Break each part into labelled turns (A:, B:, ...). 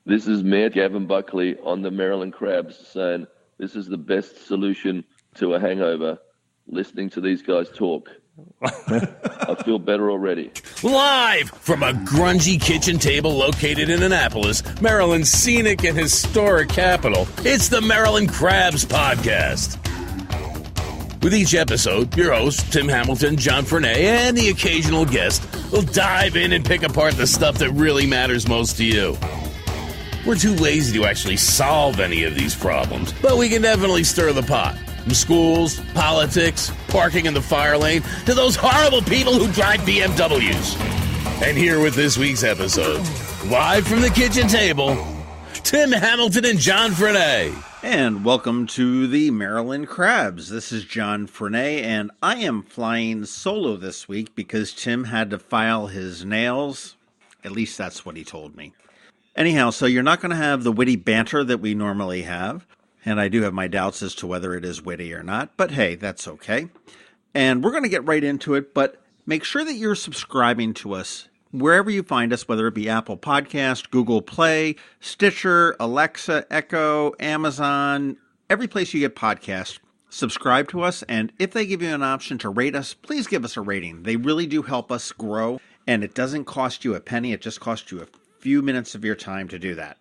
A: This is Mayor Gavin Buckley on the Maryland Crabs saying this is the best solution to a hangover, listening to these guys talk. I feel better already.
B: Live from a grungy kitchen table located in Annapolis, Maryland's scenic and historic capital, it's the Maryland Crabs Podcast. With each episode, your hosts, Tim Hamilton, John Frenay, and the occasional guest will dive in and pick apart the stuff that really matters most to you. We're too lazy to actually solve any of these problems, but we can definitely stir the pot. From schools, politics, parking in the fire lane, to those horrible people who drive BMWs. And here with this week's episode, live from the kitchen table, Tim Hamilton and John Frenay.
C: And welcome to the Maryland Crabs. This is John Frenay, and I am flying solo this week because Tim had to file his nails. At least that's what he told me. Anyhow, so you're not going to have the witty banter that we normally have. And I do have my doubts as to whether it is witty or not. But hey, that's okay. And we're going to get right into it. But make sure that you're subscribing to us wherever you find us, whether it be Apple Podcast, Google Play, Stitcher, Alexa, Echo, Amazon, every place you get podcasts. Subscribe to us. And if they give you an option to rate us, please give us a rating. They really do help us grow. And it doesn't cost you a penny. It just costs you a few minutes of your time to do that.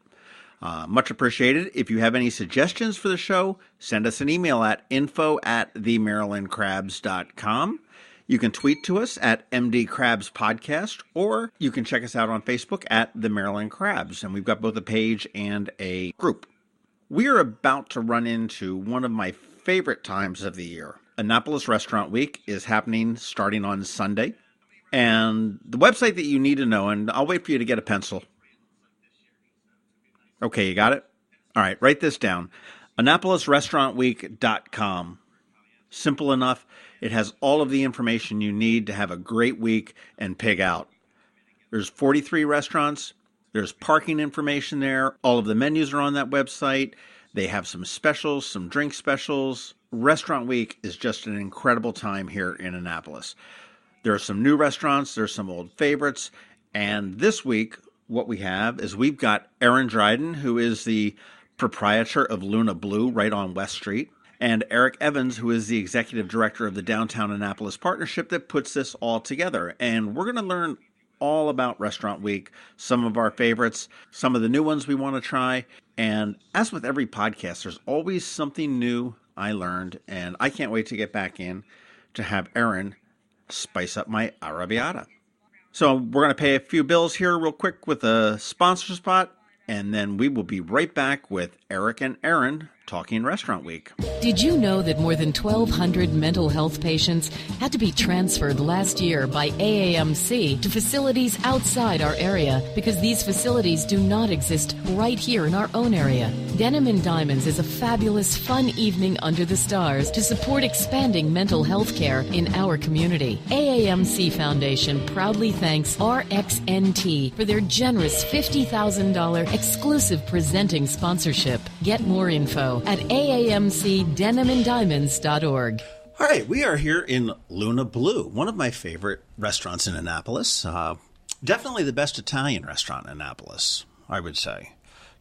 C: Much appreciated. If you have any suggestions for the show, send us an email at info@themarylandcrabs.com. You can tweet to us at MDCrabsPodcast, or you can check us out on Facebook at The Maryland Crabs, and we've got both a page and a group. We are about to run into one of my favorite times of the year. Annapolis Restaurant Week is happening starting on Sunday, and the website that you need to know, and I'll wait for you to get a pencil. Okay, you got it? All right, write this down. AnnapolisRestaurantWeek.com. Simple enough. It has all of the information you need to have a great week and pig out. There's 43 restaurants. There's parking information there. All of the menus are on that website. They have some specials, some drink specials. Restaurant Week is just an incredible time here in Annapolis. There are some new restaurants. There's some old favorites. And this week, what we have is we've got Erin Dryden, who is the proprietor of Luna Blu right on West Street, and Erik Evans, who is the executive director of the Downtown Annapolis Partnership that puts this all together. And we're going to learn all about Restaurant Week, some of our favorites, some of the new ones we want to try. And as with every podcast, there's always something new I learned, and I can't wait to get back in to have Erin spice up my arrabbiata. So we're going to pay a few bills here real quick with a sponsor spot, and then we will be right back with Erik and Erin talking Restaurant Week.
D: Did you know that more than 1,200 mental health patients had to be transferred last year by AAMC to facilities outside our area because these facilities do not exist right here in our own area? Denim and Diamonds is a fabulous, fun evening under the stars to support expanding mental health care in our community. AAMC Foundation proudly thanks RXNT for their generous $50,000 exclusive presenting sponsorship. Get more info at aamcdenimanddiamonds.org.
C: All right, we are here in Luna Blu, one of my favorite restaurants in Annapolis. Definitely the best Italian restaurant in Annapolis, I would say.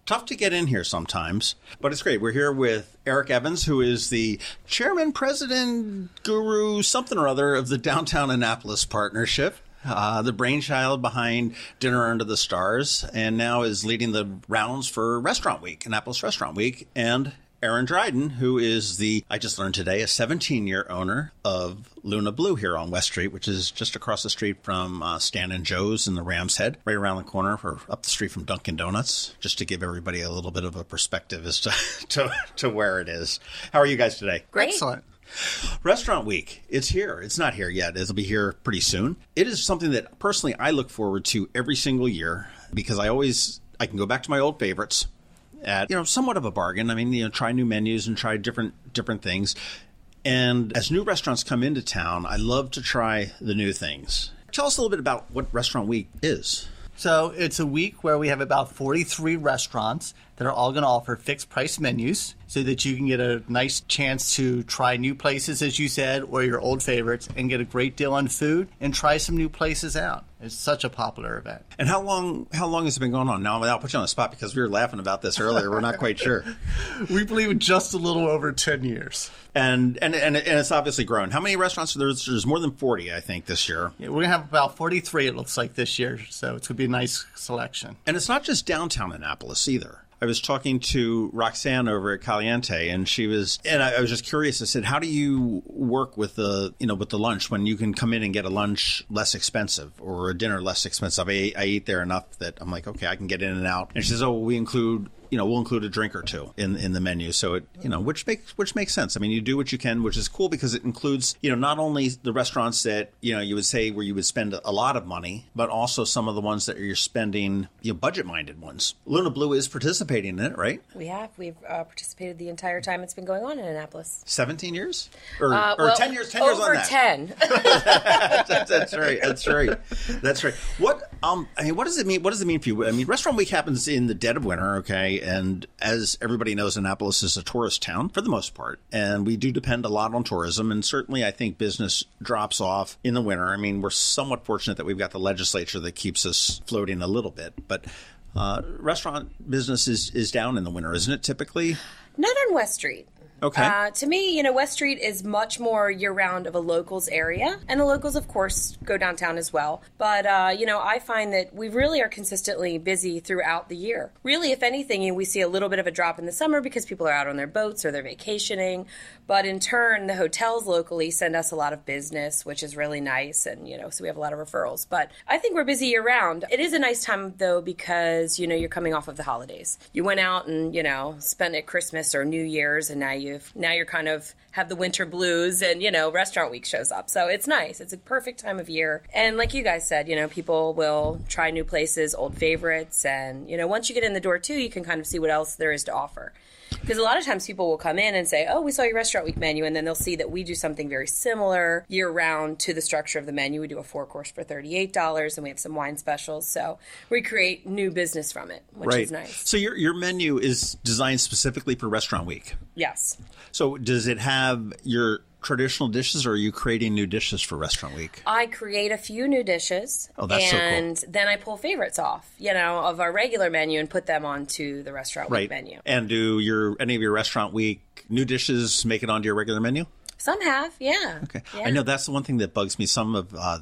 C: Tough to get in here sometimes, but it's great. We're here with Erik Evans, who is the chairman, president, guru, something or other of the Downtown Annapolis Partnership. The brainchild behind Dinner Under the Stars, and now is leading the rounds for Restaurant Week, Annapolis Restaurant Week, and Erin Dryden, who is I just learned today, a 17-year owner of Luna Blu here on West Street, which is just across the street from Stan and Joe's in the Ram's Head, right around the corner, or up the street from Dunkin' Donuts, just to give everybody a little bit of a perspective as to where it is. How are you guys today?
E: Great.
C: Excellent. Restaurant Week, it's here. It's not here yet. It'll be here pretty soon. It is something that personally I look forward to every single year because I can go back to my old favorites at, somewhat of a bargain. I mean, try new menus and try different things. And as new restaurants come into town, I love to try the new things. Tell us a little bit about what Restaurant Week is.
E: So it's a week where we have about 43 restaurants that are all going to offer fixed price menus so that you can get a nice chance to try new places, as you said, or your old favorites, and get a great deal on food and try some new places out. It's such a popular event.
C: And how long has it been going on now? I'll put you on the spot because we were laughing about this earlier. We're not quite sure.
E: We believe just a little over 10 years.
C: And it's obviously grown. How many restaurants? There's more than 40, I think, this year.
E: Yeah, we're going to have about 43, it looks like, this year. So it's going to be a nice selection.
C: And it's not just downtown Annapolis either. I was talking to Roxanne over at Caliente, and I was just curious. I said, "How do you work with the lunch when you can come in and get a lunch less expensive or a dinner less expensive?" I eat there enough that I'm like, okay, I can get in and out. And she says, "Oh, well, we'll include a drink or two in the menu." So it, which makes sense. I mean, you do what you can, which is cool because it includes, not only the restaurants that, you would say where you would spend a lot of money, but also some of the ones that you're spending, budget-minded ones. Luna Blu is participating in it, right?
F: We've participated the entire time it's been going on in Annapolis.
C: 17 years? Or 10 years? 10
F: over
C: years on that.
F: 10.
C: That's right. What does it mean? What does it mean for you? I mean, Restaurant Week happens in the dead of winter, okay? And as everybody knows, Annapolis is a tourist town for the most part. And we do depend a lot on tourism. And certainly, I think business drops off in the winter. I mean, we're somewhat fortunate that we've got the legislature that keeps us floating a little bit. But restaurant business is down in the winter, isn't it, typically?
F: Not on West Street.
C: Okay.
F: To me, West Street is much more year-round of a locals area. And the locals, of course, go downtown as well. But, I find that we really are consistently busy throughout the year. Really, if anything, we see a little bit of a drop in the summer because people are out on their boats or they're vacationing. But in turn, the hotels locally send us a lot of business, which is really nice. And, so we have a lot of referrals. But I think we're busy year-round. It is a nice time, though, because, you're coming off of the holidays. You went out and, spent at Christmas or New Year's, and now you're kind of have the winter blues and, Restaurant Week shows up. So it's nice. It's a perfect time of year. And like you guys said, people will try new places, old favorites. And, once you get in the door, too, you can kind of see what else there is to offer. Because a lot of times people will come in and say, oh, we saw your Restaurant Week menu, and then they'll see that we do something very similar year-round to the structure of the menu. We do a 4-course for $38, and we have some wine specials. So we create new business from it, which is nice.
C: So your menu is designed specifically for Restaurant Week?
F: Yes.
C: So does it have your traditional dishes, or are you creating new dishes for Restaurant Week?
F: I create a few new dishes.
C: Oh, that's so cool.
F: And then I pull favorites off, of our regular menu and put them onto the Restaurant Week menu.
C: And do any of your Restaurant Week new dishes make it onto your regular menu?
F: Some have, yeah.
C: Okay.
F: Yeah.
C: I know that's the one thing that bugs me. Some of I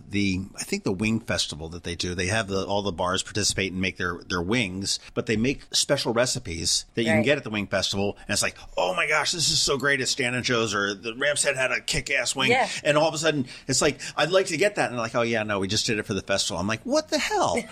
C: think the wing festival that they do, they have all the bars participate and make their wings, but they make special recipes that you can get at the wing festival. And it's like, oh my gosh, this is so great at Stan and Joe's, or the Ram's Head had a kick-ass wing. Yeah. And all of a sudden, it's like, I'd like to get that. And they're like, oh yeah, no, we just did it for the festival. I'm like, what the hell? You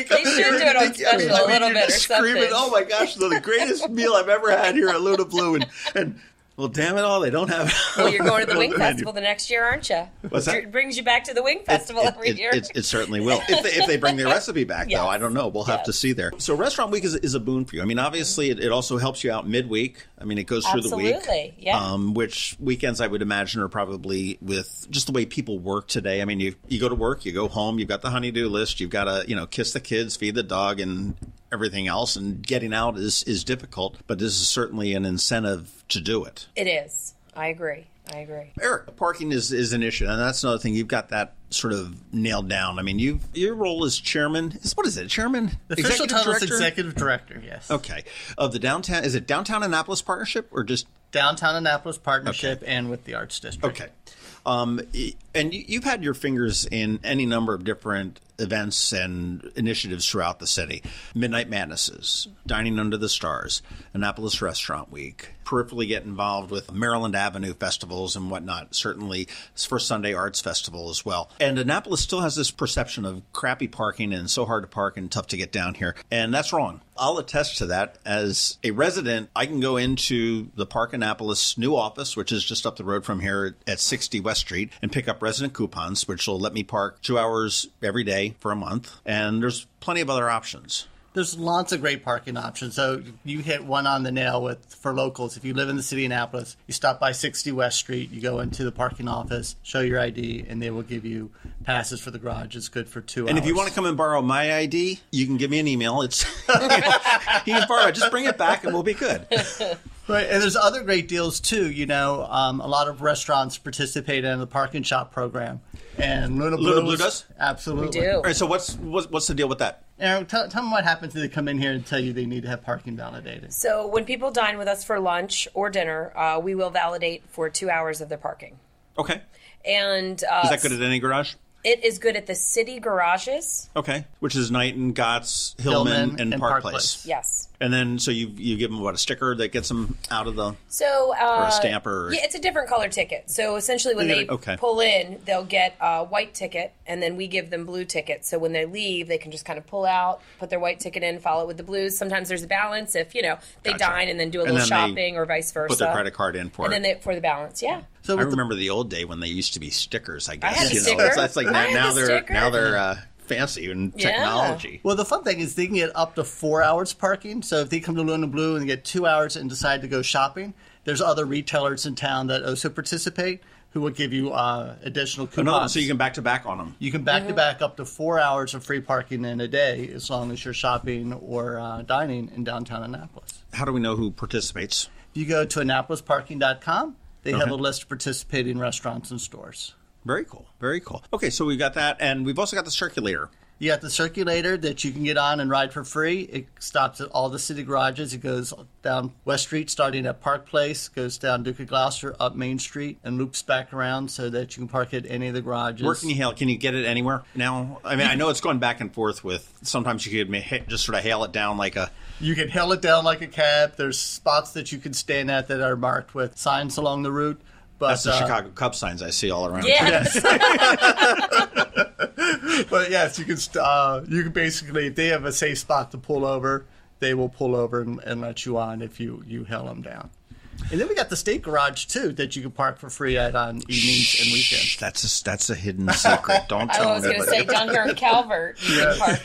F: they should do it on special a little bit or something.
C: Screaming, oh my gosh, the greatest meal I've ever had here at Luna Blu. And well, damn it all, they don't have it.
F: Well, you're going to the Wing Festival the next year, aren't you?
C: What's that?
F: It brings you back to the Wing Festival every year.
C: It certainly will. If they bring their recipe back, though, I don't know. We'll have to see there. So Restaurant Week is a boon for you. I mean, obviously, it also helps you out midweek. I mean, it goes through the week.
F: Absolutely, yeah.
C: Which weekends, I would imagine, are probably with just the way people work today. I mean, you go to work, you go home, you've got the honey-do list, you've got to, kiss the kids, feed the dog, and everything else. And getting out is difficult, but this is certainly an incentive to do it.
F: It is. I agree.
C: Erik, parking is an issue, and that's another thing. You've got that sort of nailed down. I mean, your role as chairman what is it? Chairman?
E: The official title is executive director, yes.
C: Okay. Of the downtown, is it Downtown Annapolis Partnership or just
E: Downtown Annapolis Partnership and with the Arts District?
C: Okay. And you've had your fingers in any number of different events and initiatives throughout the city. Midnight Madnesses, Dining Under the Stars, Annapolis Restaurant Week, peripherally get involved with Maryland Avenue festivals and whatnot. Certainly First Sunday Arts Festival as well. And Annapolis still has this perception of crappy parking and so hard to park and tough to get down here. And that's wrong. I'll attest to that. As a resident, I can go into the Park Annapolis new office, which is just up the road from here at 60 West Street, and pick up resident coupons, which will let me park 2 hours every day for a month. And there's plenty of other options.
E: There's lots of great parking options. So you hit one on the nail for locals. If you live in the city of Annapolis, you stop by 60 West Street, you go into the parking office, show your ID, and they will give you passes for the garage. It's good for 2 hours.
C: And if you want to come and borrow my ID, you can give me an email. You can borrow it. Just bring it back and we'll be good.
E: Right, and there's other great deals too. A lot of restaurants participate in the Park and Shop program. And Luna
G: Blu does?
E: Absolutely.
F: We do.
G: All right, so what's the deal with that?
E: Aaron, tell them what happens if they come in here and tell you they need to have parking validated.
F: So when people dine with us for lunch or dinner, we will validate for 2 hours of their parking.
G: Okay.
F: And
G: is that good at any garage?
F: It is good at the city garages.
G: Okay, which is Knighton, Gotts, Hillman, and Park Place.
F: Yes.
G: And then, so you give them, a sticker that gets them out of the...
F: or
G: a stamp or...
F: Yeah, it's a different color ticket. So essentially when they pull in, they'll get a white ticket, and then we give them blue tickets. So when they leave, they can just kind of pull out, put their white ticket in, follow it with the blues. Sometimes there's a balance if, they dine and then do a little shopping or vice versa.
G: Put their credit card in for
F: it. And then for the balance, yeah.
G: So I remember the old day when they used to be stickers, I guess.
F: I had a sticker.
G: That's like now they're fancy in technology.
E: Well, the fun thing is they can get up to 4 hours parking. So if they come to Luna Blu and get 2 hours and decide to go shopping, there's other retailers in town that also participate who will give you additional coupons.
G: So you can back-to-back on them.
E: You can back-to-back up to 4 hours of free parking in a day as long as you're shopping or dining in downtown Annapolis.
G: How do we know who participates?
E: If you go to AnnapolisParking.com, they have a list of participating restaurants and stores.
G: Very cool. Very cool. Okay, so we've got that, and we've also got the circulator.
E: You got the circulator that you can get on and ride for free. It stops at all the city garages. It goes down West Street, starting at Park Place, goes down Duke of Gloucester, up Main Street, and loops back around so that you can park at any of the garages.
G: Where can you hail? Can you get it anywhere now? I mean, I know it's going back and forth with, sometimes you could just sort of hail it down like a...
E: You can hail it down like a cab. There's spots that you can stand at that are marked with signs along the route. But,
G: that's the Chicago Cubs signs I see all around.
F: Yes.
E: But yes, you can basically, if they have a safe spot to pull over, they will pull over and let you on if you hail them down. And then we got the state garage too that you can park for free at on evenings and weekends.
G: That's a hidden secret. Don't tell me.
F: I was going to say down here in Calvert, you can park.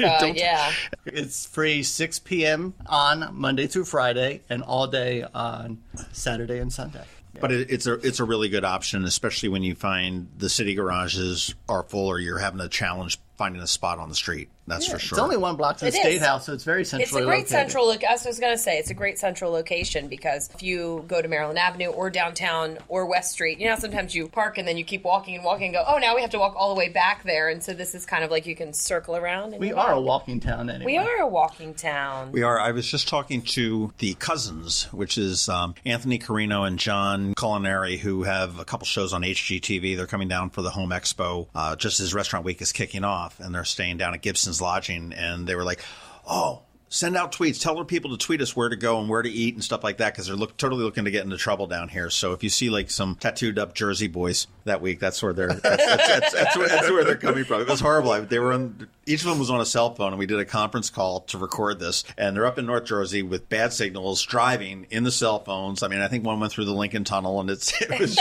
E: It's free 6 p.m. on Monday through Friday and all day on Saturday and Sunday.
G: But it's a really good option, especially when you find the city garages are full or you're having a challenge finding a spot on the street. That's for sure.
E: It's only 1 block from the State House, so it's very centrally located.
F: It's a great central location. I was going to say, it's a great central location because if you go to Maryland Avenue or downtown or West Street, sometimes you park and then you keep walking and go, oh, now we have to walk all the way back there. And so this is kind of like you can circle around.
E: We are a walking town anyway.
F: We are a walking town.
G: We are. I was just talking to the Cousins, which is Anthony Carino and John Culinary, who have a couple shows on HGTV. They're coming down for the Home Expo just as Restaurant Week is kicking off, and they're staying down at Gibson's Lodging, and they were like, oh, send out tweets. Tell our people to tweet us where to go and where to eat and stuff like that, because they're totally looking to get into trouble down here. So if you see like some tattooed up Jersey boys that week, that's where they're that's where they're coming from. It was horrible. They were each of them was on a cell phone, and we did a conference call to record this. And they're up in North Jersey with bad signals, driving in the cell phones. I mean, I think one went through the Lincoln Tunnel, and it was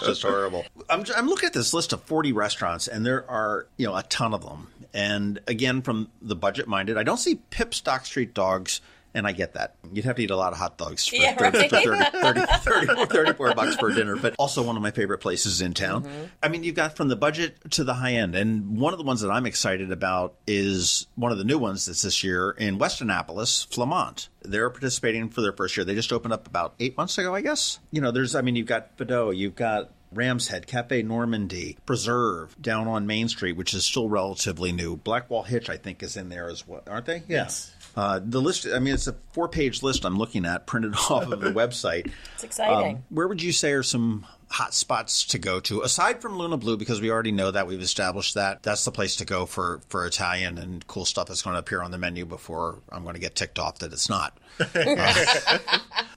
G: just horrible. I'm looking at this list of 40 restaurants, and there are a ton of them. And again, from the budget-minded, I don't see Pip Stock Street Dogs, and I get that. You'd have to eat a lot of hot dogs for, $34 for dinner, but also one of my favorite places in town. Mm-hmm. I mean, you've got from the budget to the high end, and one of the ones that I'm excited about is one of the new ones that's this year in West Annapolis, Flamant. They're participating for their first year. They just opened up about 8 months ago, I guess. You've got Bedot, you've got Ram's Head, Cafe Normandy, Preserve down on Main Street, which is still relatively new. Blackwall Hitch, I think, is in there as well, aren't they?
E: Yes.
G: The list, it's a 4-page list I'm looking at, printed off of the website.
F: It's exciting.
G: Where would you say are some hot spots to go to, aside from Luna Blu, because we already know that, we've established that. That's the place to go for Italian and cool stuff that's going to appear on the menu before I'm going to get ticked off that it's not.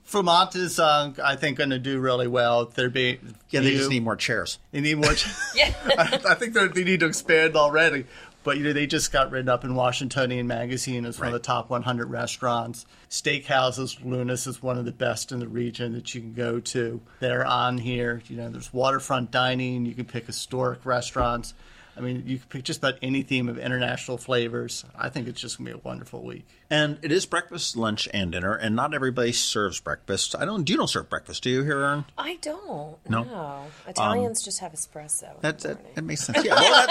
E: Flamant is, I think, going to do really well.
G: They just need more chairs.
E: They need more chairs. Yeah. I think they need to expand already. But, they just got written up in Washingtonian Magazine as one of the top 100 restaurants. Steakhouses, Luna's is one of the best in the region that you can go to. They're on here. There's waterfront dining. You can pick historic restaurants. I mean, you can pick just about any theme of international flavors. I think it's just going to be a wonderful week.
G: And it is breakfast, lunch, and dinner, and not everybody serves breakfast. You don't serve breakfast, do you, here, Erin?
F: I don't. No. Italians just have espresso.
G: That makes sense. Yeah, well,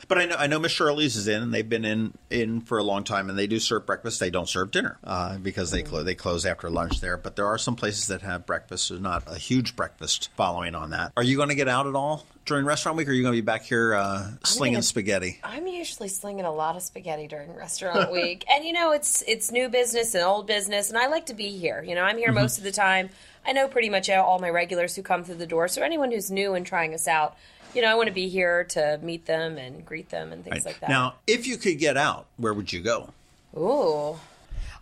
G: but I know Miss Shirley's is in, and they've been in for a long time, and they do serve breakfast. They don't serve dinner because they close after lunch there. But there are some places that have breakfast. There's not a huge breakfast following on that. Are you going to get out at all during Restaurant Week, or are you going to be back here slinging spaghetti?
F: I'm usually slinging a lot of spaghetti during Restaurant Week. And, it's new business and old business, and I like to be here. I'm here most of the time. I know pretty much all my regulars who come through the door, so anyone who's new and trying us out, I want to be here to meet them and greet them and things like that.
G: Now, if you could get out, where would you go?
F: Ooh,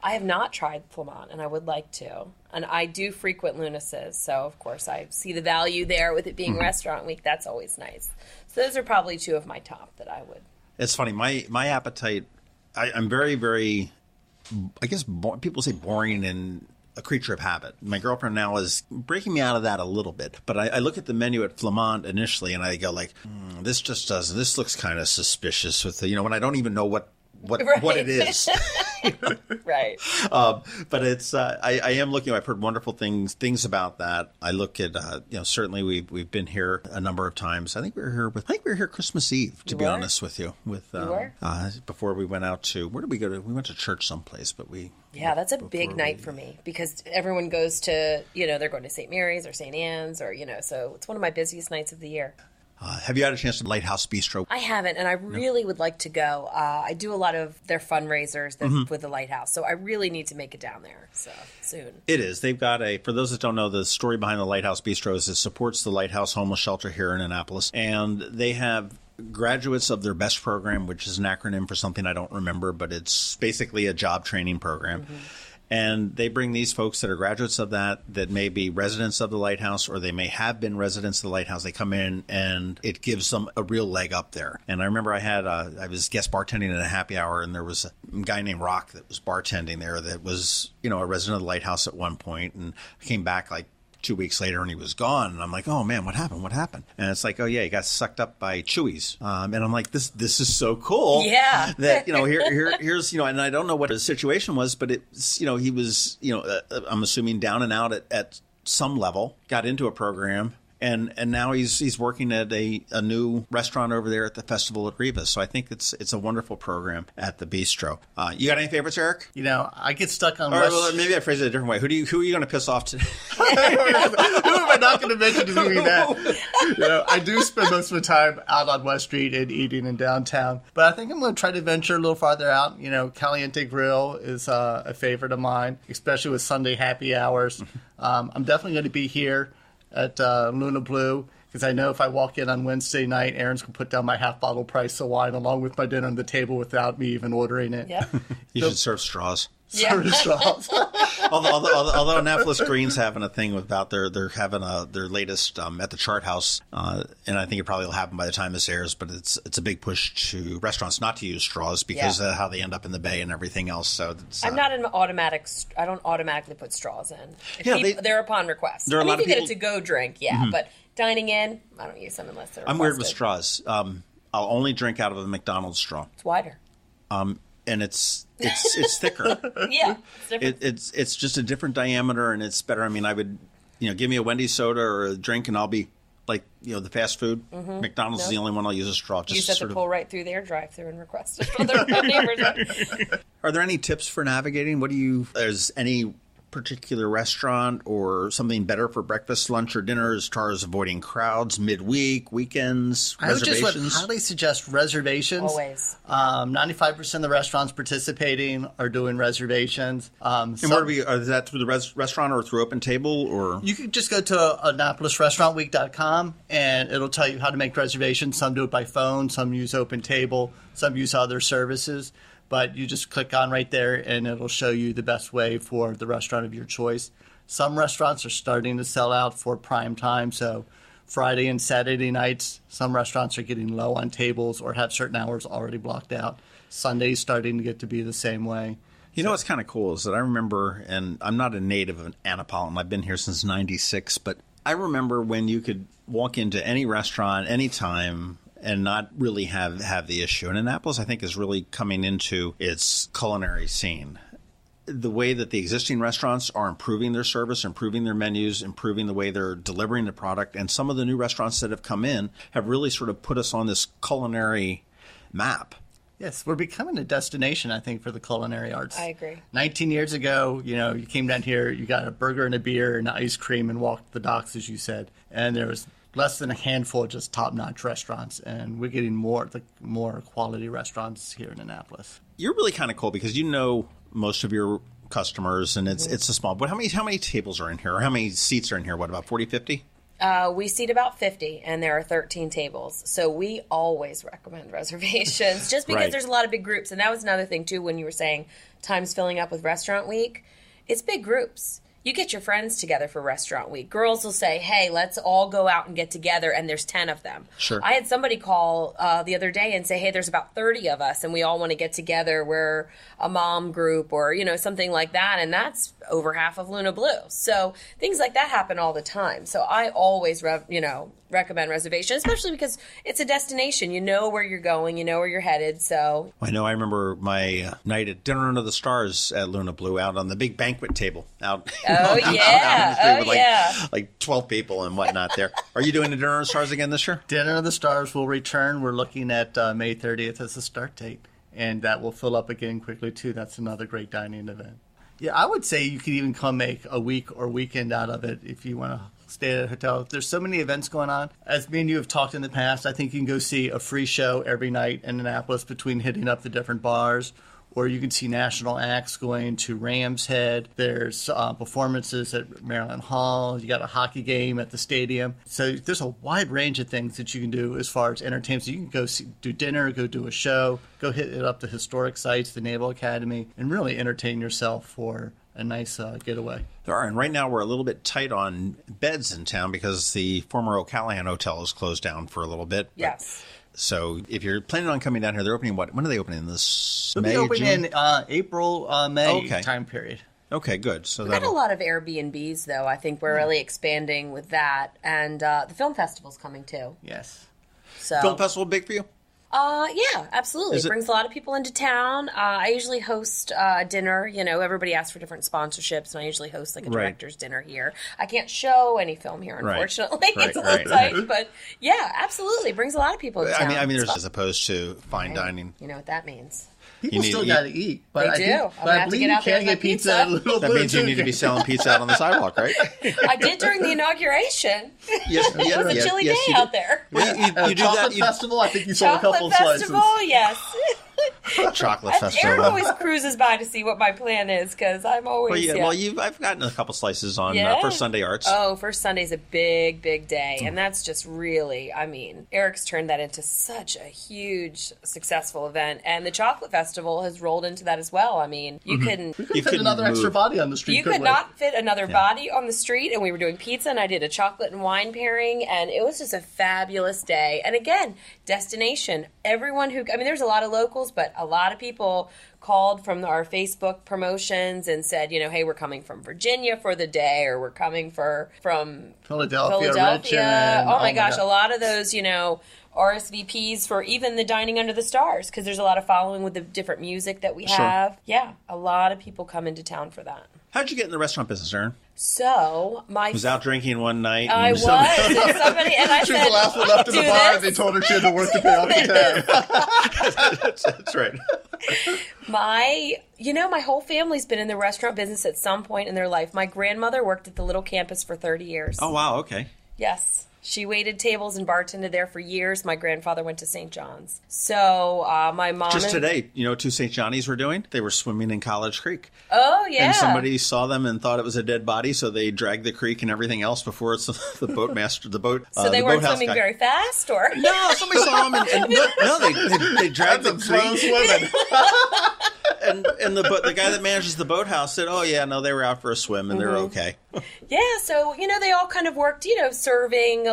F: I have not tried Flamand, and I would like to. And I do frequent Luna's, so of course I see the value there with it being Restaurant Week. That's always nice. So those are probably two of my top that I would.
G: It's funny. My appetite, I'm very, very, I guess people say boring and a creature of habit. My girlfriend now is breaking me out of that a little bit. But I look at the menu at Flamand initially, and I go like, this just doesn't. This looks kind of suspicious with when I don't even know what it is.
F: Right.
G: But it's I am looking. I've heard wonderful things about that. I look at certainly we've been here a number of times. I think we were here Christmas Eve, to be honest with you. Before we went out to, where did we go to? We went to church someplace, but we.
F: Yeah, that's a big night for me because everyone goes to they're going to St. Mary's or St. Anne's or so it's one of my busiest nights of the year.
G: Have you had a chance to Lighthouse Bistro?
F: I haven't, and I really would like to go. I do a lot of their fundraisers with the Lighthouse, so I really need to make it down there soon.
G: It is. They've got for those that don't know, the story behind the Lighthouse Bistro is it supports the Lighthouse Homeless Shelter here in Annapolis, and they have graduates of their BEST program, which is an acronym for something I don't remember, but it's basically a job training program. And they bring these folks that are graduates of that may be residents of the Lighthouse, or they may have been residents of the Lighthouse. They come in, and it gives them a real leg up there. And I remember I was guest bartending at a happy hour, and there was a guy named Rock that was bartending there that was, a resident of the Lighthouse at one point, and came back like 2 weeks later, and he was gone. And I'm like, oh man, what happened? And it's like, oh yeah, he got sucked up by Chewies. And I'm like, this is so cool.
F: Yeah.
G: That here's and I don't know what his situation was, but it's he was I'm assuming down and out at some level, got into a program. And now he's working at a new restaurant over there at the Festival at Rivas. So I think it's a wonderful program at the Bistro. You got any favorites, Erik?
E: I get stuck on.
G: Well, maybe I phrase it a different way. Who are you going to piss off today?
E: Who am I not going to mention to doing that? I do spend most of my time out on West Street and eating in downtown, but I think I'm going to try to venture a little farther out. Caliente Grill is a favorite of mine, especially with Sunday happy hours. I'm definitely going to be here at Luna Blu, because I know if I walk in on Wednesday night, Erin's going to put down my half-bottle price of wine along with my dinner on the table without me even ordering it.
F: Yep.
G: You should serve straws.
E: Serve straws.
G: although Annapolis Green's having a thing about they're having their latest at the Chart House, and I think it probably will happen by the time this airs, but it's a big push to restaurants not to use straws because of how they end up in the bay and everything else. So
F: I'm not an automatic. I don't automatically put straws in. They're upon request.
G: There are a lot of people,
F: get a to-go drink, but dining in, I don't use them unless they're.
G: I'm weird with straws. I'll only drink out of a McDonald's straw.
F: It's wider.
G: And it's thicker.
F: Yeah,
G: it's just a different diameter, and it's better. I mean, I would, give me a Wendy's soda or a drink, and I'll be like, the fast food. McDonald's is the only one I'll use a straw.
F: Just you have to pull right through their drive-through and request it from their neighbors.
G: Are there any tips for navigating? There's any particular restaurant or something better for breakfast, lunch, or dinner as far as avoiding crowds, midweek, weekends, reservations?
E: I would just highly suggest reservations.
F: Always.
E: 95% of the restaurants participating are doing reservations.
G: And where is that through the restaurant or through Open Table? Or
E: you can just go to AnnapolisRestaurantWeek.com and it'll tell you how to make reservations. Some do it by phone, some use Open Table, some use other services. But you just click on right there, and it'll show you the best way for the restaurant of your choice. Some restaurants are starting to sell out for prime time, so Friday and Saturday nights, some restaurants are getting low on tables or have certain hours already blocked out. Sunday's starting to get to be the same way.
G: You know what's kind of cool is that I remember, and I'm not a native of Annapolis, I've been here since '96, but I remember when you could walk into any restaurant anytime and not really have the issue. And Annapolis, I think, is really coming into its culinary scene. The way that the existing restaurants are improving their service, improving their menus, improving the way they're delivering the product, and some of the new restaurants that have come in have really sort of put us on this culinary map.
E: Yes, we're becoming a destination, I think, for the culinary arts.
F: I agree.
E: 19 years ago, you came down here, you got a burger and a beer and ice cream and walked the docks, as you said. And there was less than a handful of just top-notch restaurants, and we're getting more quality restaurants here in Annapolis.
G: You're really kind of cool because you know most of your customers, and it's a small. But how many tables are in here, or how many seats are in here? What, about 40, 50?
F: We seat about 50, and there are 13 tables. So we always recommend reservations just because
G: Right.
F: there's a lot of big groups. And that was another thing, too, when you were saying time's filling up with Restaurant Week. It's big groups. You get your friends together for Restaurant Week. Girls will say, hey, let's all go out and get together, and there's 10 of them.
G: Sure.
F: I had somebody call the other day and say, hey, there's about 30 of us, and we all want to get together. We're a mom group or, something like that, and that's over half of Luna Blu. So things like that happen all the time. So I always, recommend reservation, especially because it's a destination. You know where you're going. You know where you're headed. So
G: I know. I remember my night at Dinner Under the Stars at Luna Blu out on the big banquet table out.
F: Oh, yeah.
G: With like 12 people and whatnot there. Are you doing the Dinner Under the Stars again this year?
E: Dinner of the Stars will return. We're looking at May 30th as the start date, and that will fill up again quickly, too. That's another great dining event. Yeah, I would say you could even come make a week or weekend out of it if you want to stay at a hotel. There's so many events going on. As me and you have talked in the past, I think you can go see a free show every night in Annapolis between hitting up the different bars, or you can see national acts going to Ram's Head. There's performances at Maryland Hall. You got a hockey game at the stadium. So there's a wide range of things that you can do as far as entertainment. So you can go do dinner, go do a show, go hit it up the historic sites, the Naval Academy, and really entertain yourself for a nice getaway.
G: There are, and right now we're a little bit tight on beds in town because the former O'Callahan Hotel is closed down for a little bit.
F: Yes.
G: So if you're planning on coming down here, they're opening what? When are they opening? This
E: They'll
G: May,
E: be opening
G: June?
E: in April, May
G: Okay.
E: time period.
G: Okay, good. So
F: We've got a lot of Airbnbs, though. I think we're really expanding with that. And the film festival's coming, too.
E: Yes.
F: So
G: Film festival big for you?
F: Yeah, absolutely. It brings a lot of people into town. I usually host dinner. Everybody asks for different sponsorships, and I usually host like a director's dinner here. I can't show any film here, unfortunately. It's a little tight, but yeah, absolutely. It brings a lot of people into town.
G: I mean, there's as opposed to fine dining.
F: You know what that means.
E: People still got to eat. But
F: They do. I'm
E: But
F: gonna
E: I
F: have to
E: believe
F: get
E: you
F: out there
E: can
F: with my
E: get pizza
F: pizza.
E: at Little
G: That
E: Blue,
G: means you
E: too.
G: need to be selling pizza out on the sidewalk, right?
F: I did during the inauguration.
G: Yes,
F: It was a chilly day
G: you
F: out
G: did.
F: there.
G: You do
E: Chocolate
G: that.
E: Festival, I think you sold a couple
F: Chocolate
E: of
F: Festival,
E: slices.
F: yes.
G: Chocolate
F: Aaron
G: festival.
F: always cruises by to see what my plan is because I'm always
G: I've gotten a couple slices on
F: Yeah.
G: First Sunday Arts.
F: Oh, First Sunday's a big, big day. And that's just really, Eric's turned that into such a huge, successful event. And the Chocolate Festival has rolled into that as well. I mean, you couldn't...
E: We could fit another extra body on the street.
F: You could not fit another body on the street, and we were doing pizza, and I did a chocolate and wine pairing, and it was just a fabulous day. And again, destination. Everyone who... there's a lot of locals, but a lot of people called from our Facebook promotions and said, hey, we're coming from Virginia for the day, or we're coming from
E: Philadelphia.
F: Richmond. Oh my gosh,
E: God.
F: a lot of those, RSVPs for even the Dining Under the Stars, because there's a lot of following with the different music that we have. Yeah, a lot of people come into town for that.
G: How'd you get in the restaurant business, Erin?
F: So
G: Was out drinking one night.
F: I was, and somebody, and I
E: She
F: said,
E: was the last one left in the
F: "Do
E: bar,
F: this."
E: and they told her she had to work to pay off the tab.
G: That's right.
F: My whole family's been in the restaurant business at some point in their life. My grandmother worked at the Little Campus for 30 years.
G: Oh, wow. Okay.
F: Yes. She waited tables and bartended there for years. My grandfather went to St. John's. So my mom...
G: Just today, two St. Johnnies were doing? They were swimming in College Creek.
F: Oh, yeah.
G: And somebody saw them and thought it was a dead body, so they dragged the creek and everything else before it's the boatmaster, the boat.
F: So they
G: the
F: weren't
G: boathouse
F: swimming
G: guy.
F: very fast, or...
G: No, somebody saw them and they dragged the
E: Slow
G: creek.
E: swimming.
G: And the guy that manages the boathouse said, "Oh yeah, no, they were out for a swim and they're okay."
F: Yeah, so, they all kind of worked, serving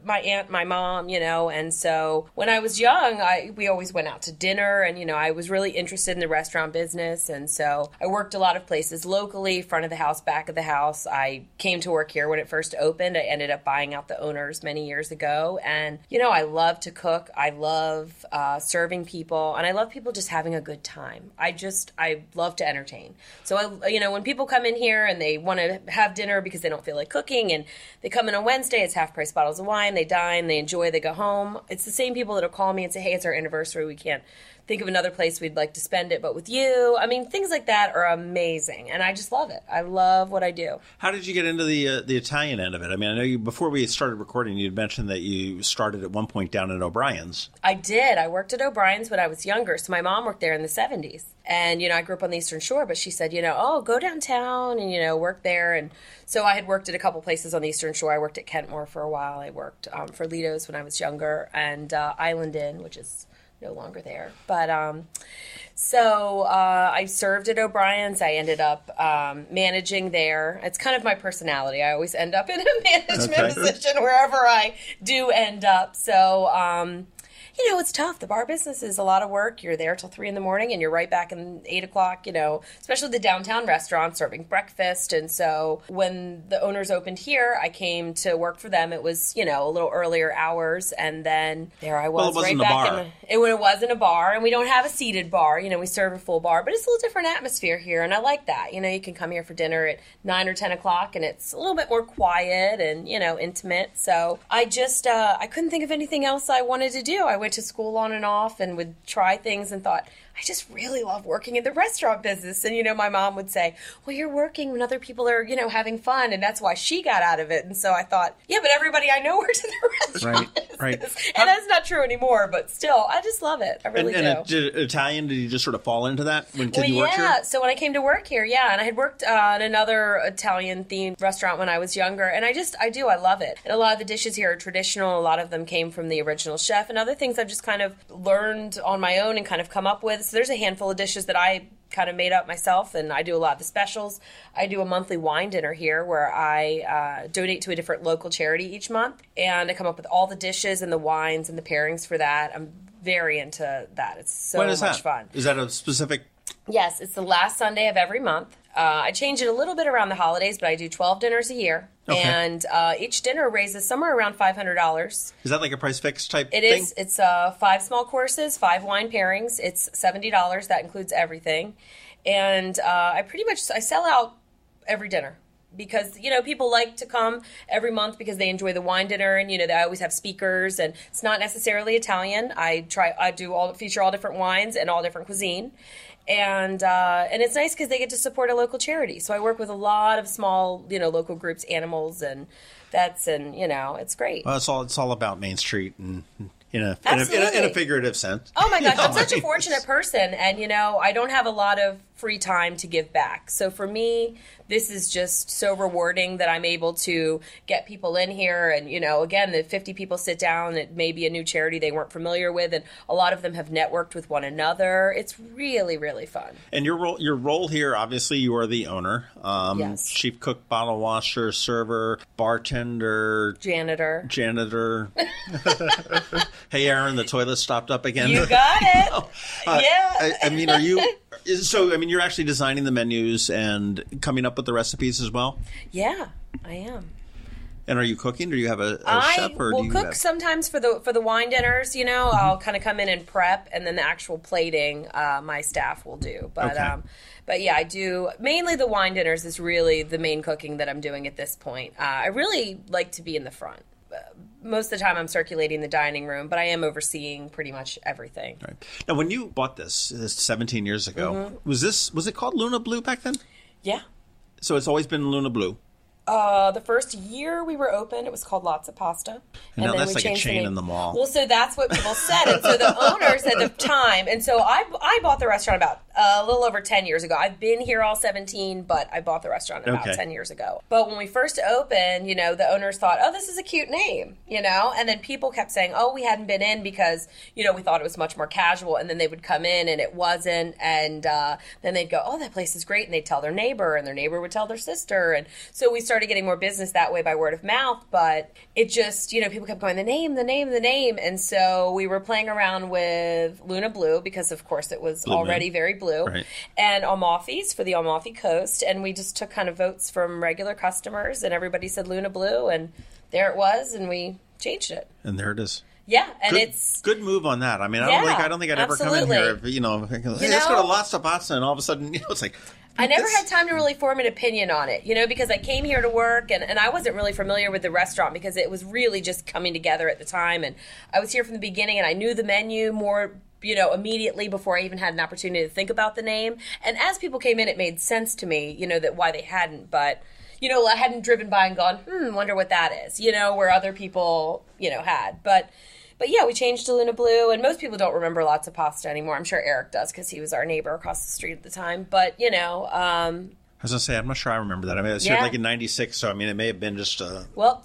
F: my aunt, my mom, and so when I was young, we always went out to dinner, and, I was really interested in the restaurant business, and so I worked a lot of places locally, front of the house, back of the house. I came to work here when it first opened. I ended up buying out the owners many years ago, and, I love to cook. I love serving people, and I love people just having a good time. I love to entertain. So, when people come in here and they want to have dinner because they don't feel like cooking, and they come in on Wednesday, it's half-price bottles of wine, they dine, they enjoy, they go home. It's the same people that'll call me and say, hey, it's our anniversary, we can't think of another place we'd like to spend it, but with you. I mean, things like that are amazing, and I just love it. I love what I do.
G: How did you get into the Italian end of it? I mean, I know before we started recording, you'd mentioned that you started at one point down at O'Brien's.
F: I did. I worked at O'Brien's when I was younger, so my mom worked there in the 70s. And, I grew up on the Eastern Shore, but she said, go downtown and, work there. And so I had worked at a couple places on the Eastern Shore. I worked at Kentmore for a while. I worked for Lido's when I was younger, and Island Inn, which is no longer there. But so I served at O'Brien's. I ended up managing there. It's kind of my personality. I always end up in a management position wherever I do end up. So, it's tough. The bar business is a lot of work. You're there till 3 a.m. and you're right back in 8 o'clock, especially the downtown restaurant serving breakfast. And so when the owners opened here, I came to work for them. It was, a little earlier hours. And then there I was right back when it wasn't a bar, and we don't have a seated bar. We serve a full bar, but it's a little different atmosphere here. And I like that. You can come here for dinner at 9 or 10 o'clock and it's a little bit more quiet and, intimate. So I just, I couldn't think of anything else I wanted to do. I went to school on and off and would try things and thought, I just really love working in the restaurant business. And, my mom would say, well, you're working when other people are, having fun. And that's why she got out of it. And so I thought, yeah, but everybody I know works in the restaurant business. Right. And that's not true anymore. But still, I just love it. I really do.
G: Italian, did you just sort of fall into that when you worked here?
F: Yeah. So when I came to work here, and I had worked on another Italian-themed restaurant when I was younger. And I love it. And a lot of the dishes here are traditional. A lot of them came from the original chef. And other things I've just kind of learned on my own and kind of come up with. So there's a handful of dishes that I kind of made up myself, and I do a lot of the specials. I do a monthly wine dinner here where I donate to a different local charity each month, and I come up with all the dishes and the wines and the pairings for that. I'm very into that. It's so much fun.
G: Is that a specific?
F: Yes, it's the last Sunday of every month. I change it a little bit around the holidays, but I do 12 dinners a year. Okay. And each dinner raises somewhere around $500. Is
G: that like a price fix type thing?
F: It is. It's 5 small courses, 5 wine pairings. It's $70. That includes everything. And I sell out every dinner. Because, people like to come every month because they enjoy the wine dinner, and, they always have speakers, and it's not necessarily Italian. I feature all different wines and all different cuisine. And it's nice because they get to support a local charity. So I work with a lot of small, local groups, animals and vets, and, it's great.
G: Well, it's all about Main Street and in a figurative sense.
F: Oh my gosh, I'm such a fortunate person, and I don't have a lot of free time to give back. So for me, this is just so rewarding that I'm able to get people in here, and again, the 50 people sit down. It may be a new charity they weren't familiar with, and a lot of them have networked with one another. It's really, really fun.
G: And your role here, obviously, you are the owner,
F: yes.
G: Chief cook, bottle washer, server, bartender,
F: janitor.
G: Hey, Erin, the toilet stopped up again.
F: You got it. Yeah.
G: I mean, are you? So, I mean, you're actually designing the menus and coming up with the recipes as well?
F: Yeah, I am.
G: And are you cooking? Do you have a chef? Or
F: will cook sometimes for the wine dinners. Mm-hmm. I'll kind of come in and prep, and then the actual plating my staff will do. But
G: okay.
F: But yeah, I do. Mainly the wine dinners is really the main cooking that I'm doing at this point. I really like to be in the front. Most of the time I'm circulating the dining room, but I am overseeing pretty much everything.
G: Right. Now, when you bought this 17 years ago, mm-hmm. was it called Luna Blu back then?
F: Yeah.
G: So it's always been Luna Blu?
F: The first year we were open, it was called Lots of Pasta.
G: And now that's like a chain in the mall.
F: Well, so that's what people said. And so the owners at the time, and so I bought the restaurant about a little over 10 years ago. I've been here all 17, but I bought the restaurant about 10 years ago. But when we first opened, the owners thought, oh, this is a cute name, and then people kept saying, oh, we hadn't been in because, we thought it was much more casual. And then they would come in and it wasn't. And then they'd go, oh, that place is great. And they'd tell their neighbor, and their neighbor would tell their sister. And so we started getting more business that way by word of mouth. But it just, people kept going, the name. And so we were playing around with Luna Blu because, of course, it was already very blue.
G: Right.
F: And Amalfi's for the Amalfi Coast. And we just took kind of votes from regular customers, and everybody said Luna Blu, and there it was, and we changed it.
G: And there it is.
F: Yeah, and it's
G: good move on that. I mean, I don't think I'd ever come in here if, hey, let's go to Lots of Pasta, and all of a sudden, it's like,
F: I never had time to really form an opinion on it, because I came here to work, and I wasn't really familiar with the restaurant because it was really just coming together at the time. And I was here from the beginning, and I knew the menu more immediately before I even had an opportunity to think about the name. And as people came in, it made sense to me, that why they hadn't. But, I hadn't driven by and gone, wonder what that is, where other people, had. But yeah, we changed to Luna Blu, and most people don't remember lots of pasta anymore. I'm sure Erik does because he was our neighbor across the street at the time. But,
G: I was going to say, I'm not sure I remember that. I mean, I was here like in 96, so I mean, it may have been just
F: Well,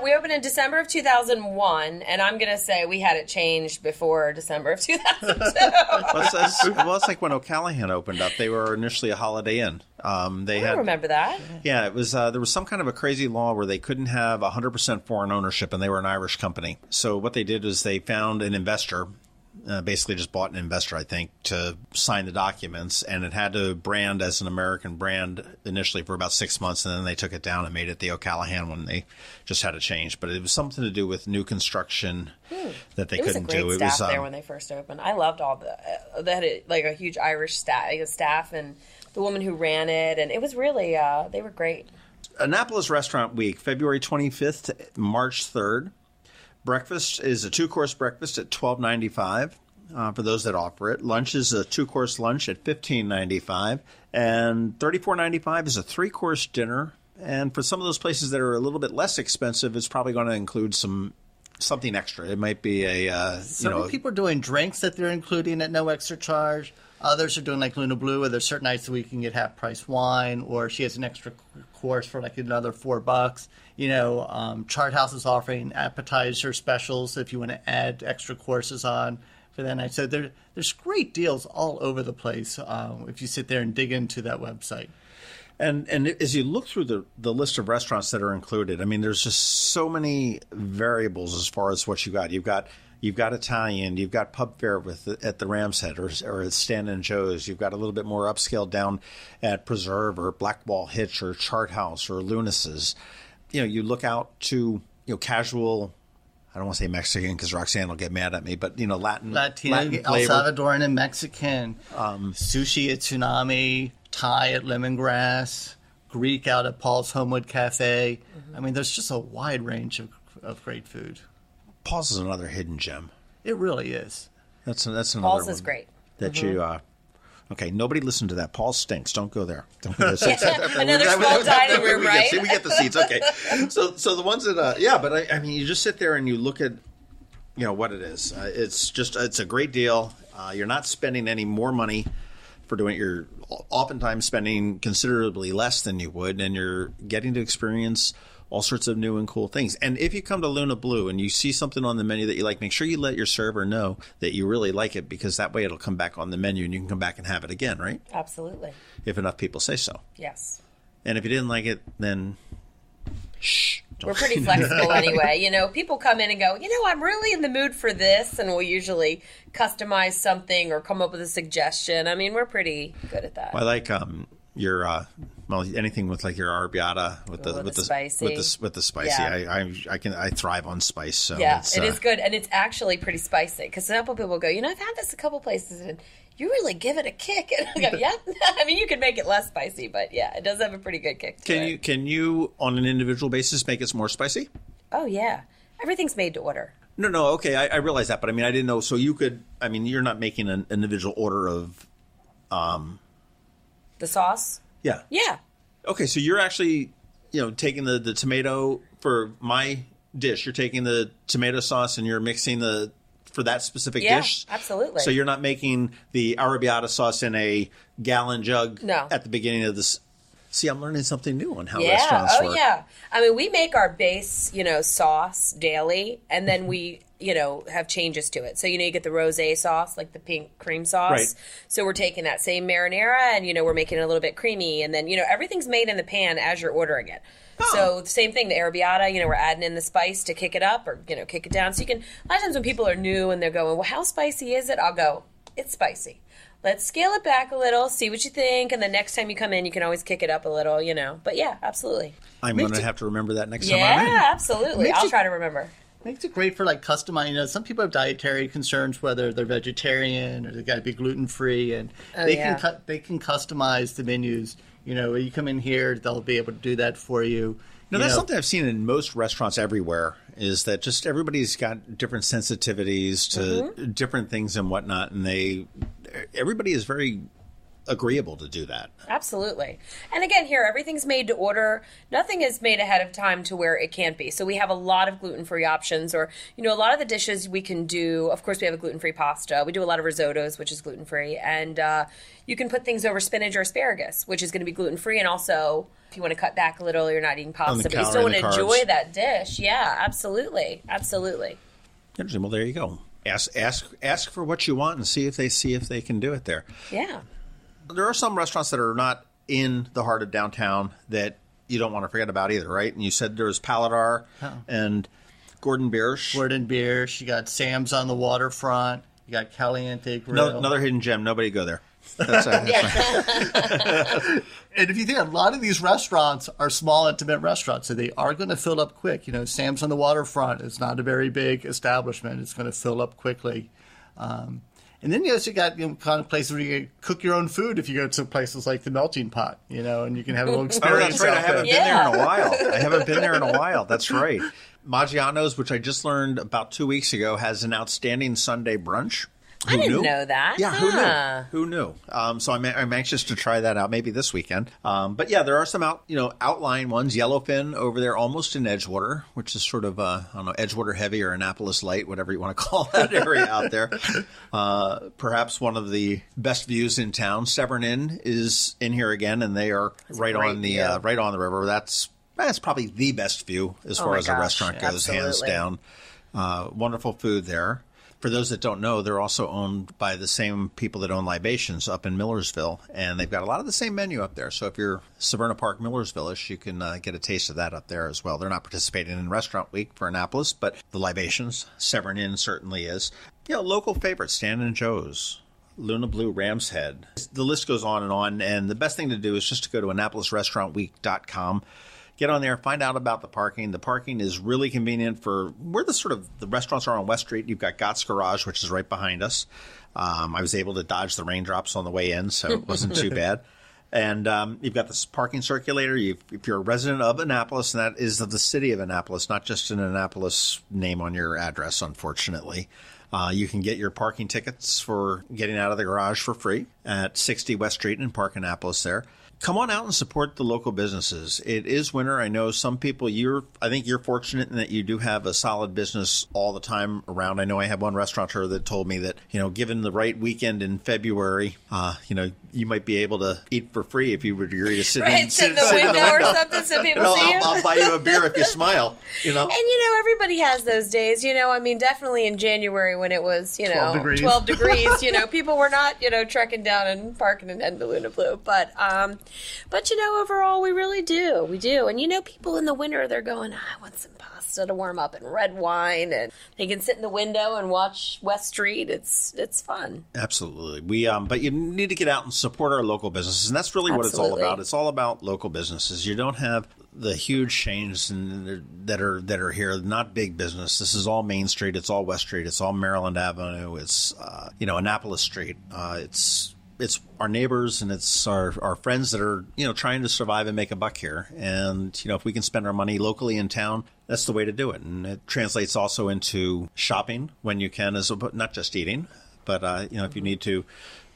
F: we opened in December of 2001, and I'm going to say we had it changed before December of 2002.
G: Well, it's like when O'Callahan opened up. They were initially a Holiday Inn.
F: I remember that.
G: Yeah, it was. There was some kind of a crazy law where they couldn't have 100% foreign ownership, and they were an Irish company. So what they did was they found an investor, basically just bought an investor, I think, to sign the documents, and it had to brand as an American brand initially for about 6 months, and then they took it down and made it the O'Callahan when they just had to change. But it was something to do with new construction that they couldn't do.
F: It was a great staff there when they first opened. I loved all they had a huge Irish staff and the woman who ran it, and it was really, they were great.
G: Annapolis Restaurant Week, February 25th to March 3rd. Breakfast is a 2-course breakfast at $12.95 for those that offer it. Lunch is a 2-course lunch at $15.95. And $34.95 is a 3-course dinner. And for some of those places that are a little bit less expensive, it's probably going to include something extra. It might be
E: Some people are doing drinks that they're including at no extra charge. Others are doing like Luna Blu, where there's certain nights that we can get half-price wine, or she has an extra course for like another $4. Chart House is offering appetizer specials if you want to add extra courses on for that night. So there's great deals all over the place if you sit there and dig into that website.
G: And as you look through the list of restaurants that are included, I mean, there's just so many variables as far as what you got. You've got Italian, you've got pub fare at the Ram's Head or at Stand and Joe's. You've got a little bit more upscale down at Preserve or Black Wall Hitch or Chart House or Luna's. You look out to casual. I don't want to say Mexican because Roxanne will get mad at me, but Latin
E: El Salvadoran and Mexican, sushi at Tsunami, Thai at Lemongrass, Greek out at Paul's Homewood Cafe. I mean, there's just a wide range of great food.
G: Paul's is another hidden gem.
E: It really is.
G: That's another
F: Paul's
G: one
F: is great.
G: That you. Okay, nobody listen to that. Paul stinks. Don't go there.
F: Another small dining room, right?
G: We get the seats. Okay, so the ones that but I mean, you just sit there and you look at what it is. It's a great deal. You're not spending any more money for doing it. You're oftentimes spending considerably less than you would, and you're getting to experience all sorts of new and cool things. And if you come to Luna Blu and you see something on the menu that you like, make sure you let your server know that you really like it, because that way it'll come back on the menu and you can come back and have it again, right?
F: Absolutely.
G: If enough people say so.
F: Yes.
G: And if you didn't like it, then shh.
F: We're pretty flexible anyway. People come in and go, I'm really in the mood for this, and we'll usually customize something or come up with a suggestion. I mean, we're pretty good at that.
G: Well, I like your anything with like your arrabbiata with the spicy. With the spicy. Yeah. I thrive on spice. So
F: yeah, it is good, and it's actually pretty spicy, because some people go, I've had this a couple places and you really give it a kick. And I go, yeah. I mean, you can make it less spicy, but yeah, it does have a pretty good kick to it.
G: Can you on an individual basis make it more spicy?
F: Oh yeah, everything's made to order.
G: No, okay, I realize that, but I mean, I didn't know. So you could, I mean, you're not making an individual order of
F: the sauce?
G: Yeah.
F: Yeah.
G: Okay, so you're actually, taking the tomato for my dish. You're taking the tomato sauce and you're mixing for that specific dish?
F: Yeah, absolutely.
G: So you're not making the arrabbiata sauce in a gallon jug at the beginning of this. See, I'm learning something new on how restaurants work.
F: Yeah. I mean, we make our base, sauce daily, and then we, have changes to it. So, you get the rosé sauce, like the pink cream sauce.
G: Right.
F: So we're taking that same marinara and, we're making it a little bit creamy. And then, everything's made in the pan as you're ordering it. Oh. So the same thing, the arrabbiata, we're adding in the spice to kick it up or, kick it down. So you can, a lot of times when people are new and they're going, well, how spicy is it? I'll go, it's spicy. Let's scale it back a little, see what you think, and the next time you come in, you can always kick it up a little, But yeah, absolutely.
G: I'm going to have to remember that next time
F: I'm in.
G: Yeah,
F: absolutely. I'll try to remember.
E: Makes it great for like customizing. Some people have dietary concerns, whether they're vegetarian or they got to be gluten free, and they can customize the menus. You come in here, they'll be able to do that for you.
G: No, that's something I've seen in most restaurants everywhere, is that just everybody's got different sensitivities to different things and whatnot, and everybody is very agreeable to do that.
F: Absolutely. And again, here, everything's made to order. Nothing is made ahead of time to where it can't be. So we have a lot of gluten-free options, or, a lot of the dishes we can do. Of course, we have a gluten-free pasta. We do a lot of risottos, which is gluten-free. And you can put things over spinach or asparagus, which is going to be gluten-free. And also, if you want to cut back a little, you're not eating pasta, but you still want to enjoy that dish. Yeah, absolutely. Absolutely.
G: Interesting. Well, there you go. Ask for what you want and see if they can do it there.
F: Yeah.
G: There are some restaurants that are not in the heart of downtown that you don't want to forget about either, right? And you said there's Paladar and Gordon Biersch.
E: You got Sam's on the waterfront. You got Caliente Grill.
G: Another hidden gem. Nobody go there.
E: And if you think, a lot of these restaurants are small, intimate restaurants, so they are going to fill up quick. Sam's on the waterfront is not a very big establishment. It's going to fill up quickly. And then you got kind of places where you can cook your own food if you go to places like the Melting Pot, and you can have a little experience.
G: That's right. I haven't been there in a while. That's right. Maggiano's, which I just learned about 2 weeks ago, has an outstanding Sunday brunch.
F: I didn't know that.
G: Yeah, who knew? So I'm anxious to try that out maybe this weekend. But yeah, there are some outlying ones. Yellowfin over there, almost in Edgewater, which is sort of I don't know, Edgewater heavy or Annapolis light, whatever you want to call that area out there. Perhaps one of the best views in town. Severn Inn is in here again, and they are right on the river. That's probably the best view as far as a restaurant goes, hands down. Wonderful food there. For those that don't know, they're also owned by the same people that own Libations up in Millersville, and they've got a lot of the same menu up there. So if you're Severna Park, Millersville-ish, you can get a taste of that up there as well. They're not participating in Restaurant Week for Annapolis, but the Libations, Severn Inn certainly is. Local favorites, Stan & Joe's, Luna Blu, Ram's Head. The list goes on, and the best thing to do is just to go to AnnapolisRestaurantWeek.com. Get on there, find out about the parking. The parking is really convenient for where the restaurants are on West Street. You've got Gott's Garage, which is right behind us. I was able to dodge the raindrops on the way in, so it wasn't too bad. And you've got this parking circulator. If you're a resident of Annapolis, and that is of the city of Annapolis, not just an Annapolis name on your address, unfortunately. You can get your parking tickets for getting out of the garage for free at 60 West Street in Park Annapolis there. Come on out and support the local businesses. It is winter. I know some people, I think you're fortunate in that you do have a solid business all the time around. I know I have one restaurateur that told me that, given the right weekend in February, you might be able to eat for free if you were to sit in
F: the window or something so people see you.
G: I'll buy you a beer if you smile,
F: And, everybody has those days, definitely in January when it was, 12 degrees, people were not, trekking down and parking in the Luna Blu. But overall, we really do. We do. And, people in the winter, they're going, I want some pasta to warm up and red wine. And they can sit in the window and watch West Street. It's fun.
G: Absolutely. But you need to get out and support our local businesses. And that's really what it's all about. It's all about local businesses. You don't have the huge chains that are here, not big business. This is all Main Street. It's all West Street. It's all Maryland Avenue. It's, Annapolis Street. It's our neighbors and it's our friends that are, trying to survive and make a buck here. And, if we can spend our money locally in town, that's the way to do it. And it translates also into shopping when you can, not just eating. But, if you need to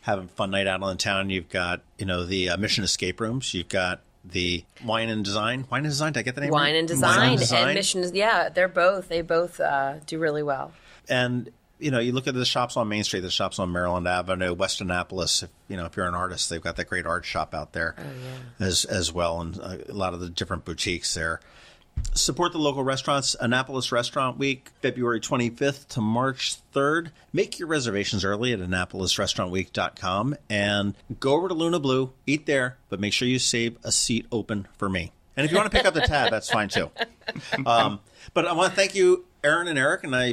G: have a fun night out on the town, you've got, the Mission Escape Rooms. You've got the Wine and Design. Wine and Design, did I get the name right?
F: Wine and Design. And Mission, they both do really well. And
G: you look at the shops on Main Street, the shops on Maryland Avenue, West Annapolis. If you're an artist, they've got that great art shop out there as well, and a lot of the different boutiques there. Support the local restaurants. Annapolis Restaurant Week, February 25th to March 3rd. Make your reservations early at AnnapolisRestaurantWeek.com and go over to Luna Blu, eat there, but make sure you save a seat open for me. And if you want to pick up the tab, that's fine too. But I want to thank you, Erin and Erik, and I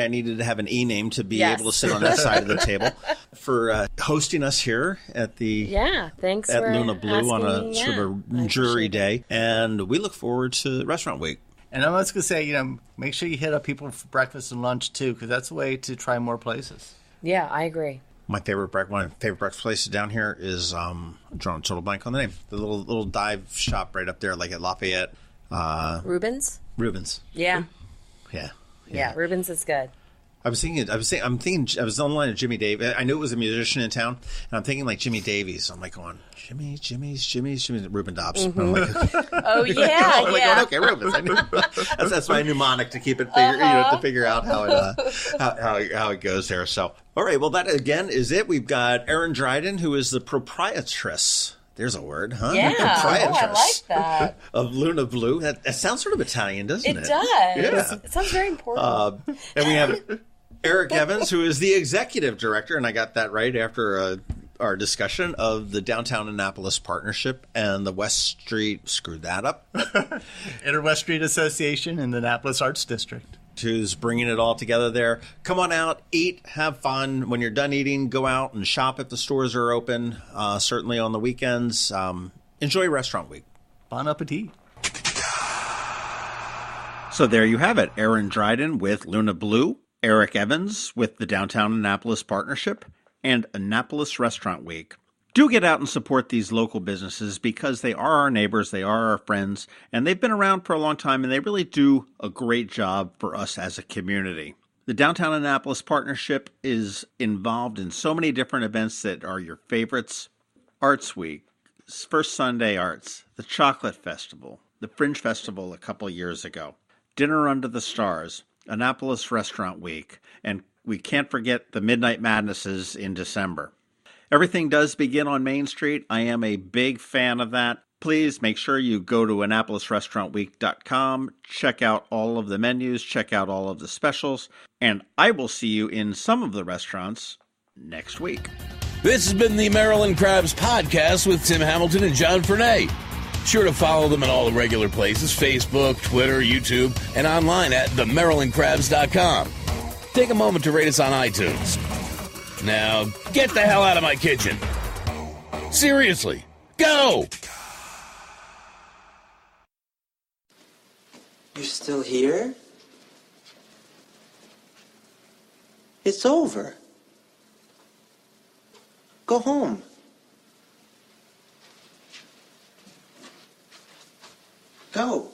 G: needed to have an E name to be able to sit on that side of the table, for hosting us here at
F: thanks
G: at
F: for
G: Luna Blu on a sort of a jury
F: day.
G: And we look forward to Restaurant Week.
E: And I'm just going to say, make sure you hit up people for breakfast and lunch, too, because that's a way to try more places.
F: Yeah, I agree.
G: One of my favorite breakfast places down here is drawing a total blank on the name. The little dive shop right up there, like at Lafayette.
F: Reuben's?
G: Yeah.
F: Yeah, Reuben's is good.
G: I was on the line of Jimmy Davies. I knew it was a musician in town, and I'm thinking like Jimmy Davies. I'm like going, Jimmy's, Reuben Dobbs.
F: Mm-hmm.
G: I'm like,
F: Oh yeah,
G: I'm like,
F: yeah.
G: okay, Reuben's. That's my mnemonic to keep it to figure out how it goes there. So, all right, well that again is it. We've got Erin Dryden, who is the proprietress. There's a word, huh?
F: Yeah,
G: Proprietress
F: I like that.
G: Of Luna Blu. That sounds sort of Italian, doesn't it?
F: It does.
G: Yeah.
F: It sounds very important.
G: And we have Erik Evans, who is the executive director, and I got that right after our discussion of the Downtown Annapolis Partnership and the West Street, screwed that up.
E: Inter-West Street Association in the Annapolis Arts District.
G: Who's bringing it all together there. Come on out, eat, have fun. When you're done eating, go out and shop if the stores are open, certainly on the weekends. Enjoy Restaurant Week.
E: Bon appetit.
C: So there you have it. Erin Dryden with Luna Blu, Erik Evans with the Downtown Annapolis Partnership, and Annapolis Restaurant Week. Do get out and support these local businesses because they are our neighbors, they are our friends, and they've been around for a long time, and they really do a great job for us as a community. The Downtown Annapolis Partnership is involved in so many different events that are your favorites. Arts Week, First Sunday Arts, the Chocolate Festival, the Fringe Festival a couple years ago, Dinner Under the Stars, Annapolis Restaurant Week, and we can't forget the Midnight Madnesses in December. Everything does begin on Main Street. I am a big fan of that. Please make sure you go to AnnapolisRestaurantWeek.com, check out all of the menus, check out all of the specials, and I will see you in some of the restaurants next week.
B: This has been the Maryland Crabs Podcast with Tim Hamilton and John Fernay. Sure to follow them at all the regular places, Facebook, Twitter, YouTube, and online at themarylandcrabs.com. Take a moment to rate us on iTunes. Now, get the hell out of my kitchen. Seriously, go!
H: You're still here? It's over. Go home. Go.